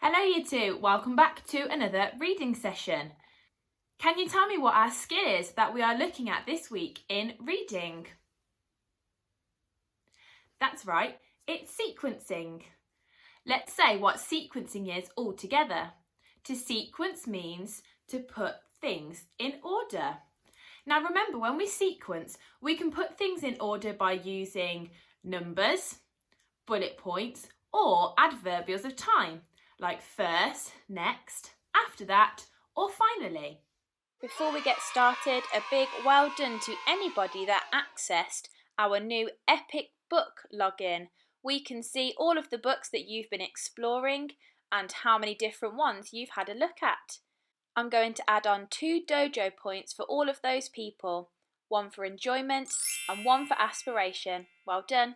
Hello you two, welcome back to another reading session. Can you tell me what our skill is that we are looking at this week in reading? That's right, it's sequencing. Let's say what sequencing is all together. To sequence means to put things in order. Now remember, when we sequence, we can put things in order by using numbers, bullet points, or adverbials of time, like first, next, after that, or finally. Before we get started, a big well done to anybody that accessed our new Epic Book login. We can see all of the books that you've been exploring and how many different ones you've had a look at. I'm going to add on 2 dojo points for all of those people, one for enjoyment and one for aspiration. Well done.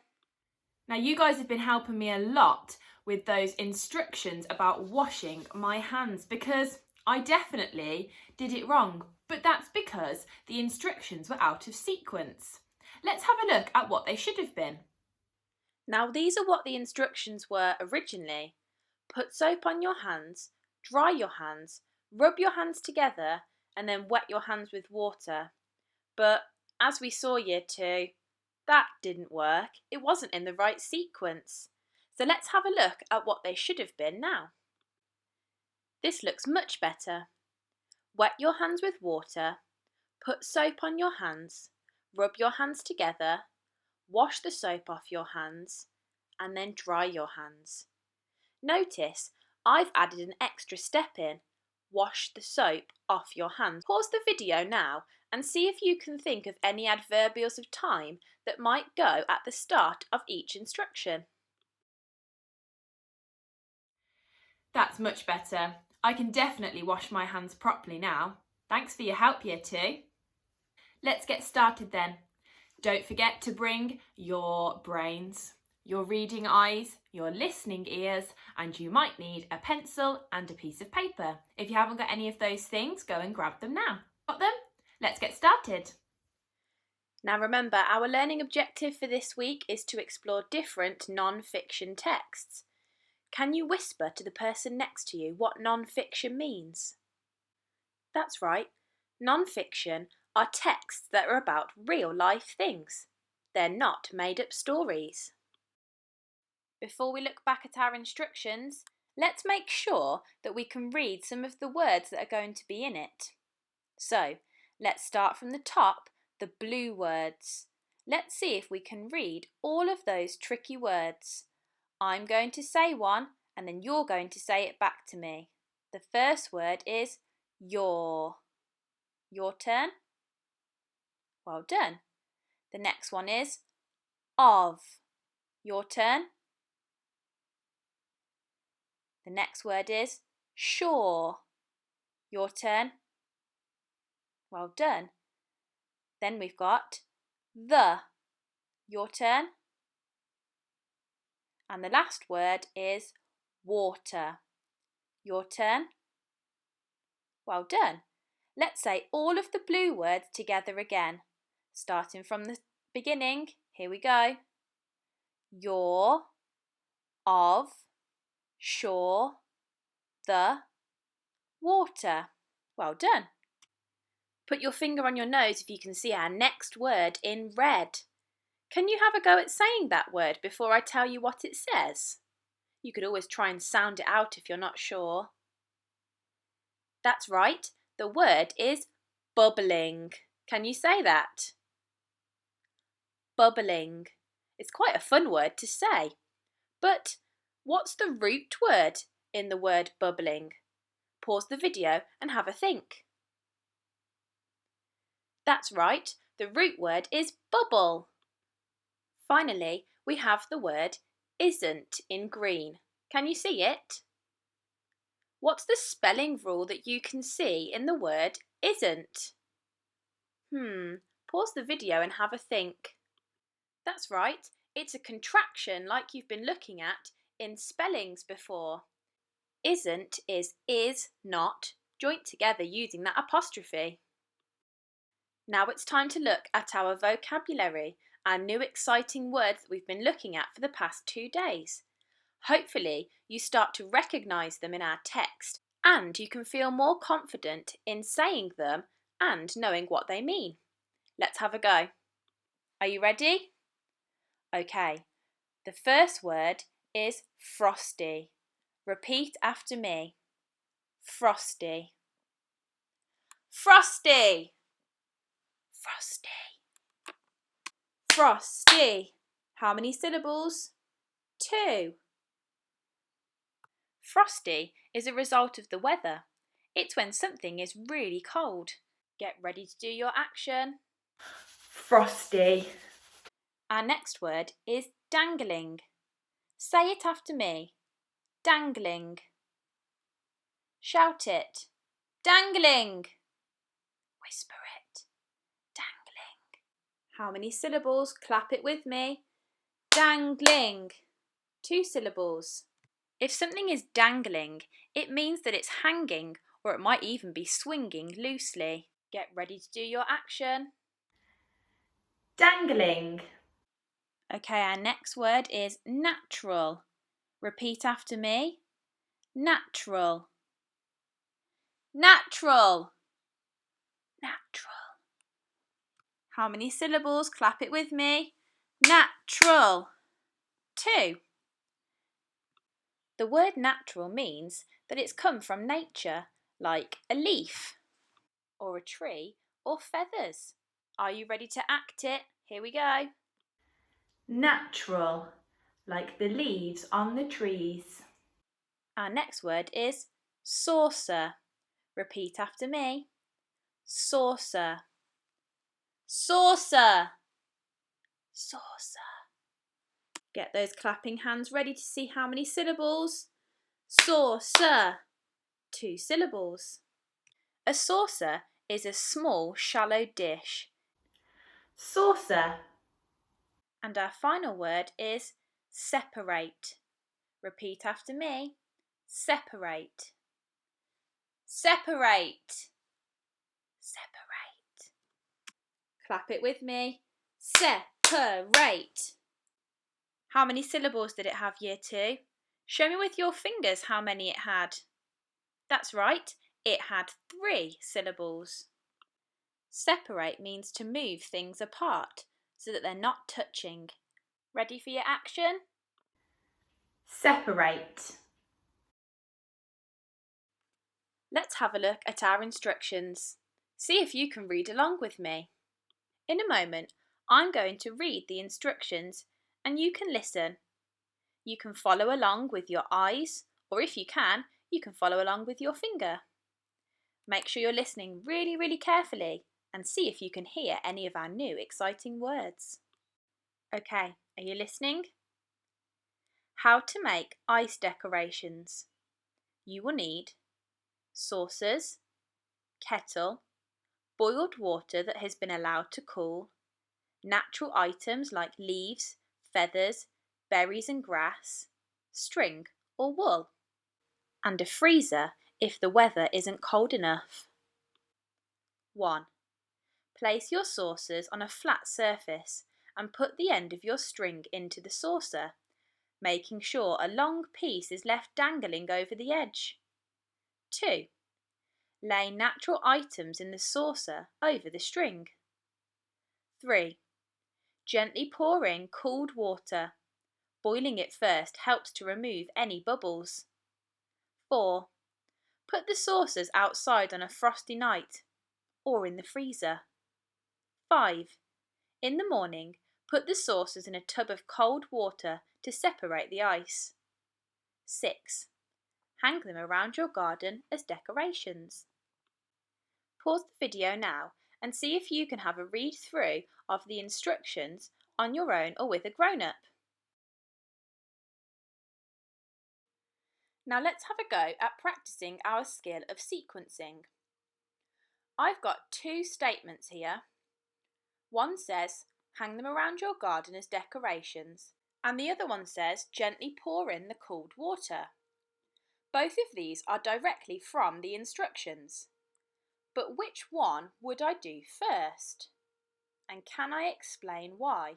Now you guys have been helping me a lot with those instructions about washing my hands because I definitely did it wrong, but that's because the instructions were out of sequence. Let's have a look at what they should have been. Now these are what the instructions were originally. Put soap on your hands, dry your hands, rub your hands together and then wet your hands with water. But as we saw year 2, that didn't work. It wasn't in the right sequence. So let's have a look at what they should have been now. This looks much better. Wet your hands with water, put soap on your hands, rub your hands together, wash the soap off your hands, and then dry your hands. Notice I've added an extra step in. Wash the soap off your hands. Pause the video now and see if you can think of any adverbials of time that might go at the start of each instruction. That's much better. I can definitely wash my hands properly now. Thanks for your help, year 2. Let's get started then. Don't forget to bring your brains, your reading eyes, your listening ears, and you might need a pencil and a piece of paper. If you haven't got any of those things, go and grab them now. Got them? Let's get started. Now remember, our learning objective for this week is to explore different non-fiction texts. Can you whisper to the person next to you what non-fiction means? That's right, non-fiction are texts that are about real-life things. They're not made-up stories. Before we look back at our instructions, let's make sure that we can read some of the words that are going to be in it. So, let's start from the top, the blue words. Let's see if we can read all of those tricky words. I'm going to say one and then you're going to say it back to me. The first word is your. Your turn. Well done. The next one is of. Your turn. The next word is sure. Your turn. Well done. Then we've got the. Your turn. And the last word is water. Your turn. Well done. Let's say all of the blue words together again. Starting from the beginning, here we go. Your, of, sure, the, water. Well done. Put your finger on your nose if you can see our next word in red. Can you have a go at saying that word before I tell you what it says? You could always try and sound it out if you're not sure. That's right, the word is bubbling. Can you say that? Bubbling. It's quite a fun word to say. But what's the root word in the word bubbling? Pause the video and have a think. That's right, the root word is bubble. Finally, we have the word isn't in green. Can you see it? What's the spelling rule that you can see in the word isn't? Pause the video and have a think. That's right, it's a contraction like you've been looking at in spellings before. Isn't is not, joined together using that apostrophe. Now it's time to look at our vocabulary, our new exciting words that we've been looking at for the past 2 days. Hopefully, you start to recognise them in our text and you can feel more confident in saying them and knowing what they mean. Let's have a go. Are you ready? Okay, the first word is frosty. Repeat after me. Frosty. Frosty. Frosty. Frosty. How many syllables? 2. Frosty is a result of the weather. It's when something is really cold. Get ready to do your action. Frosty. Our next word is dangling. Say it after me. Dangling. Shout it. Dangling. Whisper it. Dangling. How many syllables? Clap it with me. Dangling. 2 syllables. If something is dangling, it means that it's hanging, or it might even be swinging loosely. Get ready to do your action. Dangling. Okay, our next word is natural. Repeat after me. Natural. Natural. Natural. How many syllables? Clap it with me. Natural. 2. The word natural means that it's come from nature, like a leaf, or a tree, or feathers. Are you ready to act it? Here we go. Natural, like the leaves on the trees. Our next word is saucer. Repeat after me. Saucer. Saucer. Saucer. Get those clapping hands ready to see how many syllables. Saucer. 2 syllables. A saucer is a small, shallow dish. Saucer. And our final word is separate. Repeat after me. Separate. Separate. Separate. Clap it with me. Separate. How many syllables did it have, Year 2? Show me with your fingers how many it had. That's right, it had 3 syllables. Separate means to move things apart so that they're not touching. Ready for your action? Separate. Let's have a look at our instructions. See if you can read along with me. In a moment, I'm going to read the instructions and you can listen. You can follow along with your eyes, or if you can follow along with your finger. Make sure you're listening really, really carefully and see if you can hear any of our new exciting words. Okay, are you listening? How to make ice decorations. You will need saucers, kettle, boiled water that has been allowed to cool, natural items like leaves, feathers, berries and grass, string or wool, and a freezer if the weather isn't cold enough. 1. Place your saucers on a flat surface and put the end of your string into the saucer, making sure a long piece is left dangling over the edge. 2. Lay natural items in the saucer over the string. 3. Gently pour in cooled water. Boiling it first helps to remove any bubbles. 4. Put the saucers outside on a frosty night or in the freezer. 5. In the morning, put the saucers in a tub of cold water to separate the ice. 6. Hang them around your garden as decorations. Pause the video now and see if you can have a read through of the instructions on your own or with a grown-up. Now let's have a go at practicing our skill of sequencing. I've got 2 statements here. One says, hang them around your garden as decorations, and the other one says, gently pour in the cooled water. Both of these are directly from the instructions. But which one would I do first? And can I explain why?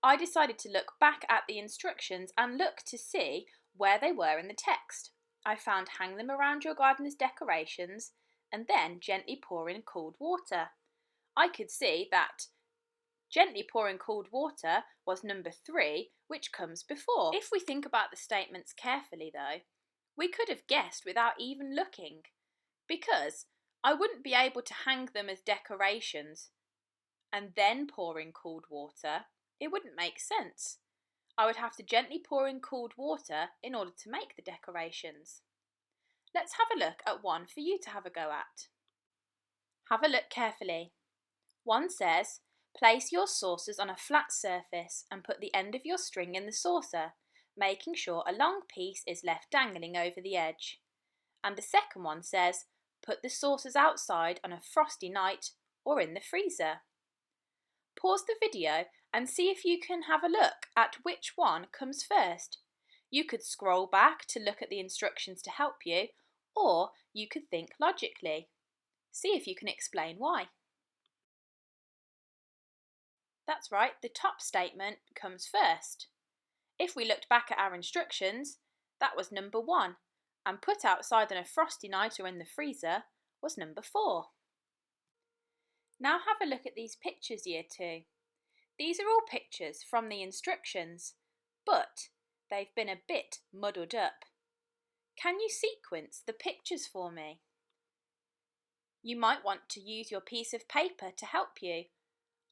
I decided to look back at the instructions and look to see where they were in the text. I found hang them around your garden as decorations and then gently pour in cold water. I could see that gently pouring cold water was number 3, which comes before. If we think about the statements carefully though, we could have guessed without even looking, because I wouldn't be able to hang them as decorations and then pour in cold water. It wouldn't make sense. I would have to gently pour in cold water in order to make the decorations. Let's have a look at one for you to have a go at. Have a look carefully. One says, place your saucers on a flat surface and put the end of your string in the saucer, making sure a long piece is left dangling over the edge. And the second one says, put the saucers outside on a frosty night or in the freezer. Pause the video and see if you can have a look at which one comes first. You could scroll back to look at the instructions to help you, or you could think logically. See if you can explain why. That's right, the top statement comes first. If we looked back at our instructions, that was number 1, and put outside on a frosty night or in the freezer was number 4. Now have a look at these pictures, Year 2. These are all pictures from the instructions, but they've been a bit muddled up. Can you sequence the pictures for me? You might want to use your piece of paper to help you.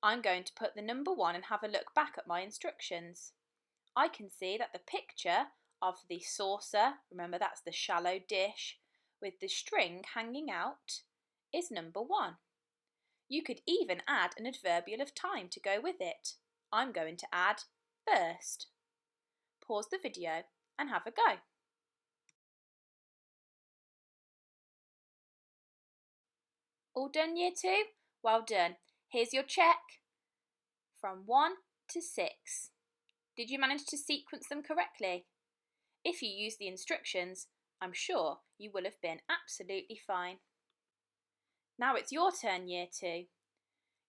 I'm going to put the number 1 and have a look back at my instructions. I can see that the picture of the saucer, remember that's the shallow dish, with the string hanging out, is number 1. You could even add an adverbial of time to go with it. I'm going to add first. Pause the video and have a go. All done, Year 2? Well done. Here's your check. From 1 to 6. Did you manage to sequence them correctly? If you use the instructions, I'm sure you will have been absolutely fine. Now it's your turn, Year 2.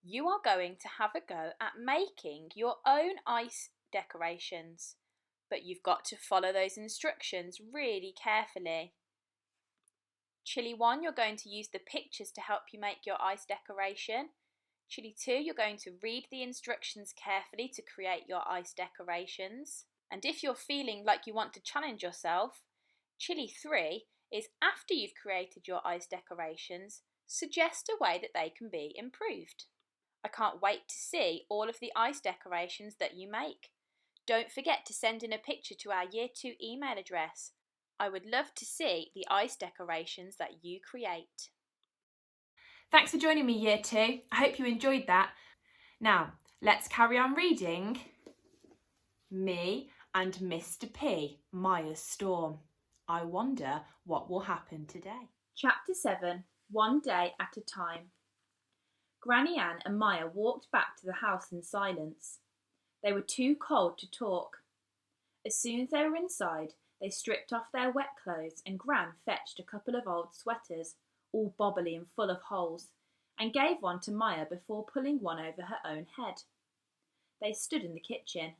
You are going to have a go at making your own ice decorations, but you've got to follow those instructions really carefully. Chili 1, you're going to use the pictures to help you make your ice decoration. Chili 2, you're going to read the instructions carefully to create your ice decorations. And if you're feeling like you want to challenge yourself, Chili 3 is after you've created your ice decorations, suggest a way that they can be improved. I can't wait to see all of the ice decorations that you make. Don't forget to send in a picture to our Year 2 email address. I would love to see the ice decorations that you create. Thanks for joining me, Year 2. I hope you enjoyed that. Now, let's carry on reading Me and Mr. P, Maya's Storm. I wonder what will happen today. Chapter 7, One Day at a Time. Granny Ann and Maya walked back to the house in silence. They were too cold to talk. As soon as they were inside, they stripped off their wet clothes and Gran fetched a couple of old sweaters, all bobbly and full of holes, and gave one to Maya before pulling one over her own head. They stood in the kitchen.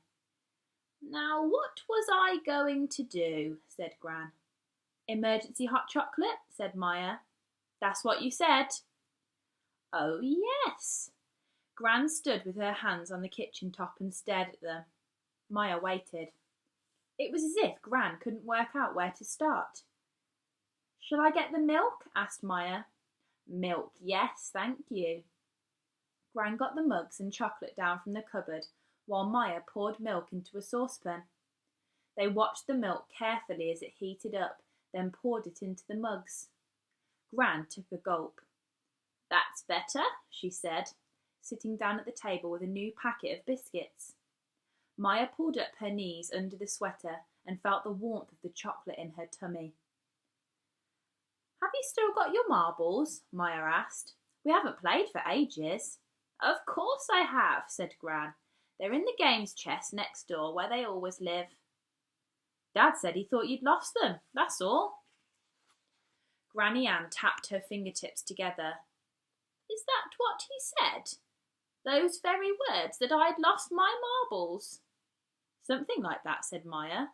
"Now what was I going to do?" said Gran. "Emergency hot chocolate," said Maya. "That's what you said." "Oh yes." Gran stood with her hands on the kitchen top and stared at them. Maya waited. It was as if Gran couldn't work out where to start. "Shall I get the milk?" asked Maya. "Milk, yes, thank you." Gran got the mugs and chocolate down from the cupboard while Maya poured milk into a saucepan. They watched the milk carefully as it heated up, then poured it into the mugs. Gran took a gulp. "That's better," she said, sitting down at the table with a new packet of biscuits. Maya pulled up her knees under the sweater and felt the warmth of the chocolate in her tummy. "Have you still got your marbles?" Maya asked. "We haven't played for ages." "Of course I have," said Gran. "They're in the games chest next door where they always live." "Dad said he thought you'd lost them, that's all." Granny Ann tapped her fingertips together. "Is that what he said?" Those very words that I'd lost my marbles. Something like that, said Maya.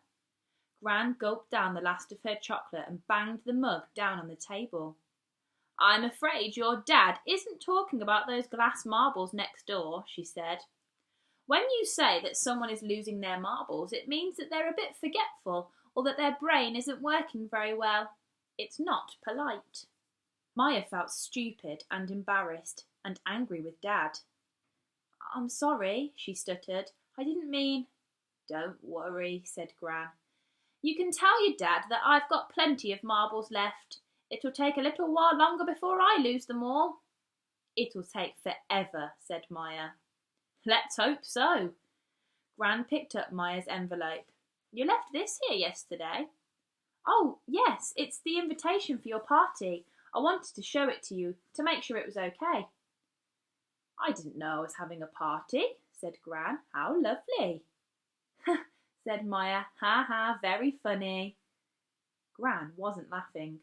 Gran gulped down the last of her chocolate and banged the mug down on the table. I'm afraid your dad isn't talking about those glass marbles next door, she said. When you say that someone is losing their marbles, it means that they're a bit forgetful or that their brain isn't working very well. It's not polite. Maya felt stupid and embarrassed and angry with Dad. I'm sorry, she stuttered. I didn't mean... Don't worry, said Gran. You can tell your dad that I've got plenty of marbles left. It'll take a little while longer before I lose them all. It'll take forever, said Maya. Let's hope so. Gran picked up Maya's envelope. You left this here yesterday. Oh, yes, it's the invitation for your party. I wanted to show it to you to make sure it was okay. I didn't know I was having a party, said Gran. How lovely. Said Maya. Ha ha, very funny. Gran wasn't laughing.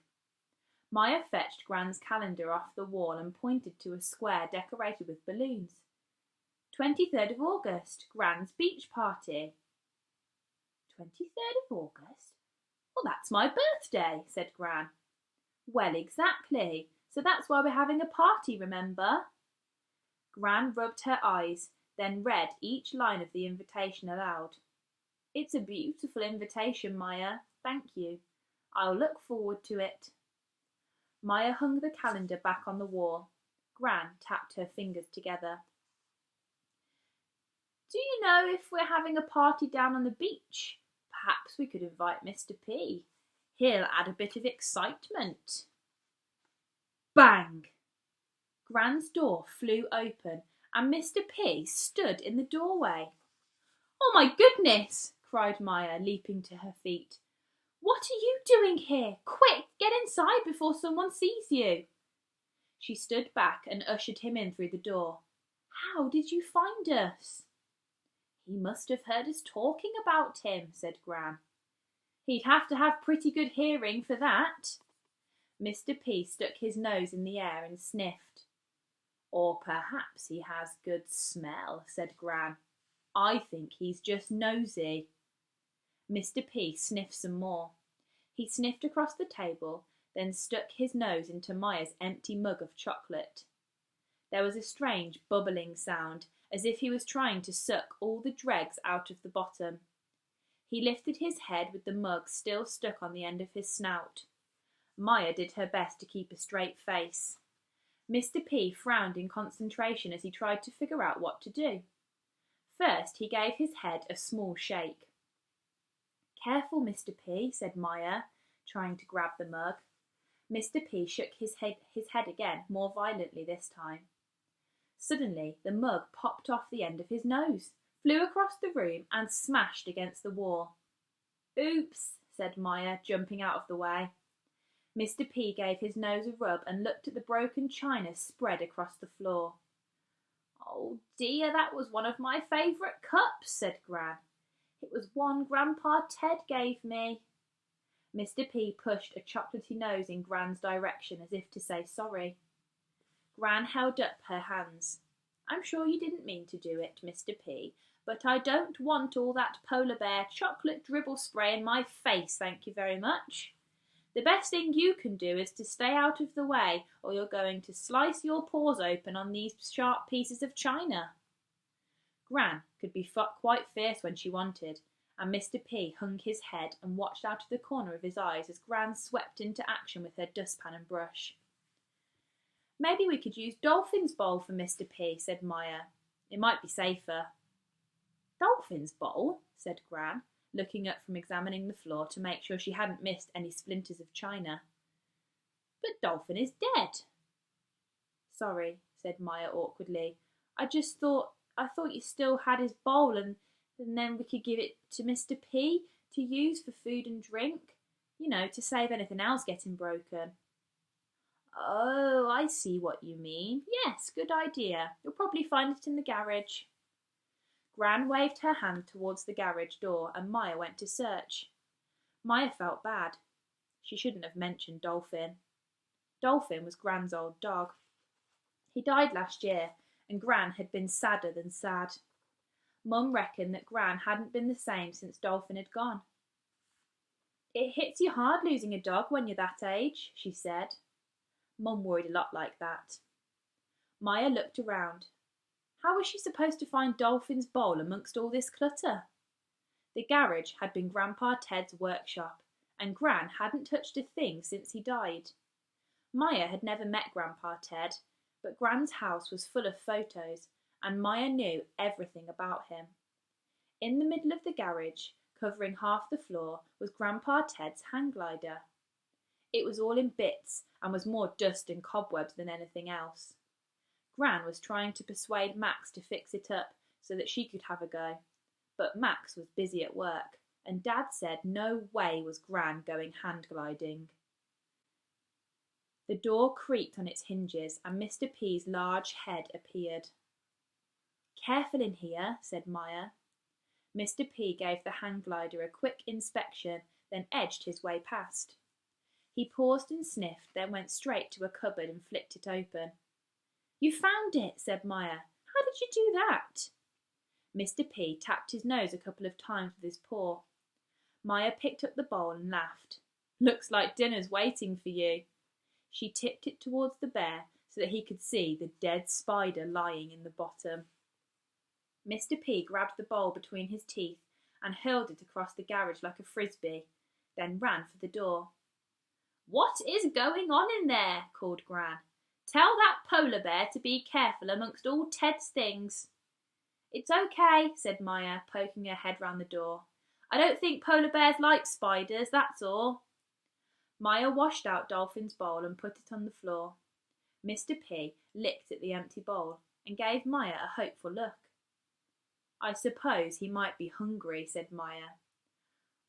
Maya fetched Gran's calendar off the wall and pointed to a square decorated with balloons. 23rd of August, Gran's beach party. 23rd of August? Well, that's my birthday, said Gran. Well, exactly. So that's why we're having a party, remember? Gran rubbed her eyes, then read each line of the invitation aloud. It's a beautiful invitation, Maya. Thank you. I'll look forward to it. Maya hung the calendar back on the wall. Gran tapped her fingers together. Do you know if we're having a party down on the beach? Perhaps we could invite Mr. P. He'll add a bit of excitement. Bang! Gran's door flew open and Mr. P stood in the doorway. Oh my goodness! Cried Maya, leaping to her feet. What are you doing here? Quick, get inside before someone sees you. She stood back and ushered him in through the door. How did you find us? He must have heard us talking about him, said Gran. He'd have to have pretty good hearing for that. Mr. P stuck his nose in the air and sniffed. Or perhaps he has good smell, said Gran. I think he's just nosy. Mr. P sniffed some more. He sniffed across the table, then stuck his nose into Maya's empty mug of chocolate. There was a strange bubbling sound, as if he was trying to suck all the dregs out of the bottom. He lifted his head with the mug still stuck on the end of his snout. Maya did her best to keep a straight face. Mr. P frowned in concentration as he tried to figure out what to do. First, he gave his head a small shake. Careful, Mr. P, said Maya, trying to grab the mug. Mr. P shook his head again, more violently this time. Suddenly, the mug popped off the end of his nose, flew across the room and smashed against the wall. Oops, said Maya, jumping out of the way. Mr. P gave his nose a rub and looked at the broken china spread across the floor. Oh dear, that was one of my favourite cups, said Gran. It was one Grandpa Ted gave me. Mr. P pushed a chocolatey nose in Gran's direction as if to say sorry. Gran held up her hands. I'm sure you didn't mean to do it, Mr. P, but I don't want all that polar bear chocolate dribble spray in my face, thank you very much. The best thing you can do is to stay out of the way, or you're going to slice your paws open on these sharp pieces of china. Gran could be quite fierce when she wanted, and Mr. P hung his head and watched out of the corner of his eyes as Gran swept into action with her dustpan and brush. Maybe we could use Dolphin's bowl for Mr. P, said Maya. It might be safer. Dolphin's bowl, said Gran, looking up from examining the floor to make sure she hadn't missed any splinters of china. But Dolphin is dead. Sorry, said Maya awkwardly. I thought you still had his bowl and then we could give it to Mr. P to use for food and drink, to save anything else getting broken. Oh, I see what you mean. Yes, good idea. You'll probably find it in the garage. Gran waved her hand towards the garage door and Maya went to search. Maya felt bad. She shouldn't have mentioned Dolphin. Dolphin was Gran's old dog. He died last year and Gran had been sadder than sad. Mum reckoned that Gran hadn't been the same since Dolphin had gone. "It hits you hard losing a dog when you're that age," she said. Mum worried a lot like that. Maya looked around. How was she supposed to find Dolphin's bowl amongst all this clutter? The garage had been Grandpa Ted's workshop, and Gran hadn't touched a thing since he died. Maya had never met Grandpa Ted, but Gran's house was full of photos, and Maya knew everything about him. In the middle of the garage, covering half the floor, was Grandpa Ted's hang glider. It was all in bits and was more dust and cobwebs than anything else. Gran was trying to persuade Max to fix it up so that she could have a go, but Max was busy at work, and Dad said no way was Gran going hand gliding. The door creaked on its hinges and Mr. P's large head appeared. "Careful in here," said Maya. Mr. P gave the hang glider a quick inspection, then edged his way past. He paused and sniffed, then went straight to a cupboard and flicked it open. "You found it," said Maya. "How did you do that?" Mr. P tapped his nose a couple of times with his paw. Maya picked up the bowl and laughed. "Looks like dinner's waiting for you." She tipped it towards the bear so that he could see the dead spider lying in the bottom. Mr. P grabbed the bowl between his teeth and hurled it across the garage like a frisbee, then ran for the door. "What is going on in there?" called Gran. "Tell that polar bear to be careful amongst all Ted's things." "It's okay," said Maya, poking her head round the door. "I don't think polar bears like spiders, that's all." Maya washed out Dolphin's bowl and put it on the floor. Mr. P licked at the empty bowl and gave Maya a hopeful look. "I suppose he might be hungry," said Maya.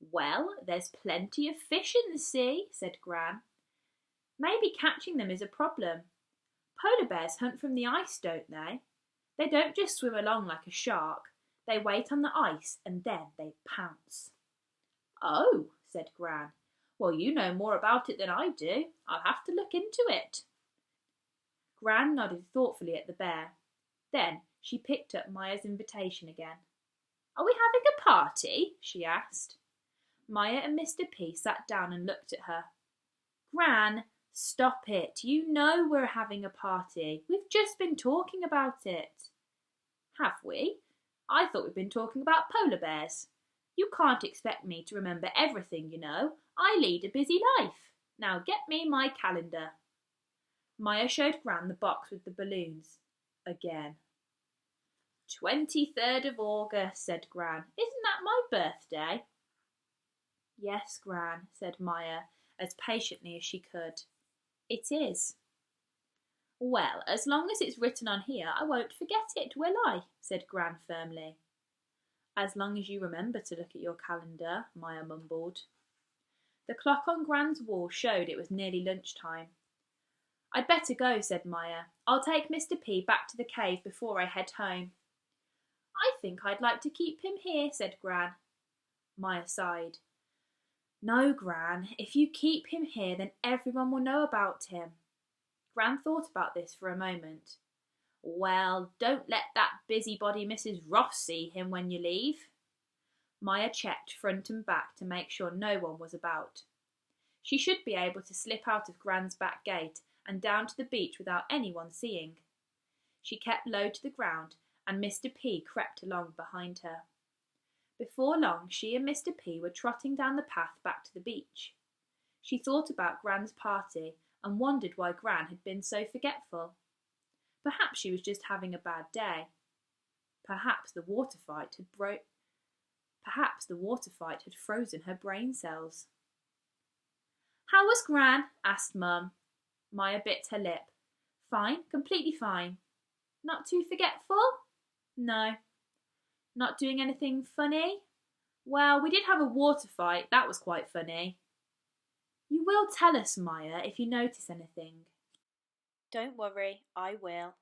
"Well, there's plenty of fish in the sea," said Gran. "Maybe catching them is a problem. Polar bears hunt from the ice, don't they? They don't just swim along like a shark. They wait on the ice and then they pounce." "Oh," said Gran. "Well, you know more about it than I do. I'll have to look into it." Gran nodded thoughtfully at the bear. Then she picked up Maya's invitation again. "Are we having a party?" she asked. Maya and Mr. P sat down and looked at her. "Gran, stop it. You know we're having a party. We've just been talking about it." "Have we? I thought we'd been talking about polar bears. You can't expect me to remember everything, you know. I lead a busy life. Now get me my calendar." Maya showed Gran the box with the balloons. Again. 23rd of August, said Gran. "Isn't that my birthday?" "Yes, Gran," said Maya, as patiently as she could. "It is." "Well, as long as it's written on here, I won't forget it, will I?" said Gran firmly. "As long as you remember to look at your calendar," Maya mumbled. The clock on Gran's wall showed it was nearly lunchtime. "I'd better go," said Maya. "I'll take Mr. P back to the cave before I head home." "I think I'd like to keep him here," said Gran. Maya sighed. "No, Gran, if you keep him here, then everyone will know about him." Gran thought about this for a moment. "Well, don't let that busybody Mrs. Ross see him when you leave." Maya checked front and back to make sure no one was about. She should be able to slip out of Gran's back gate and down to the beach without anyone seeing. She kept low to the ground, and Mr. P crept along behind her. Before long, she and Mr. P were trotting down the path back to the beach. She thought about Gran's party and wondered why Gran had been so forgetful. Perhaps she was just having a bad day. Perhaps the water fight had frozen her brain cells. "How was Gran?" asked Mum. Maya bit her lip. "Fine, completely fine." "Not too forgetful?" "No." "Not doing anything funny?" "Well, we did have a water fight. That was quite funny." "You will tell us, Maya, if you notice anything." Don't worry, I will.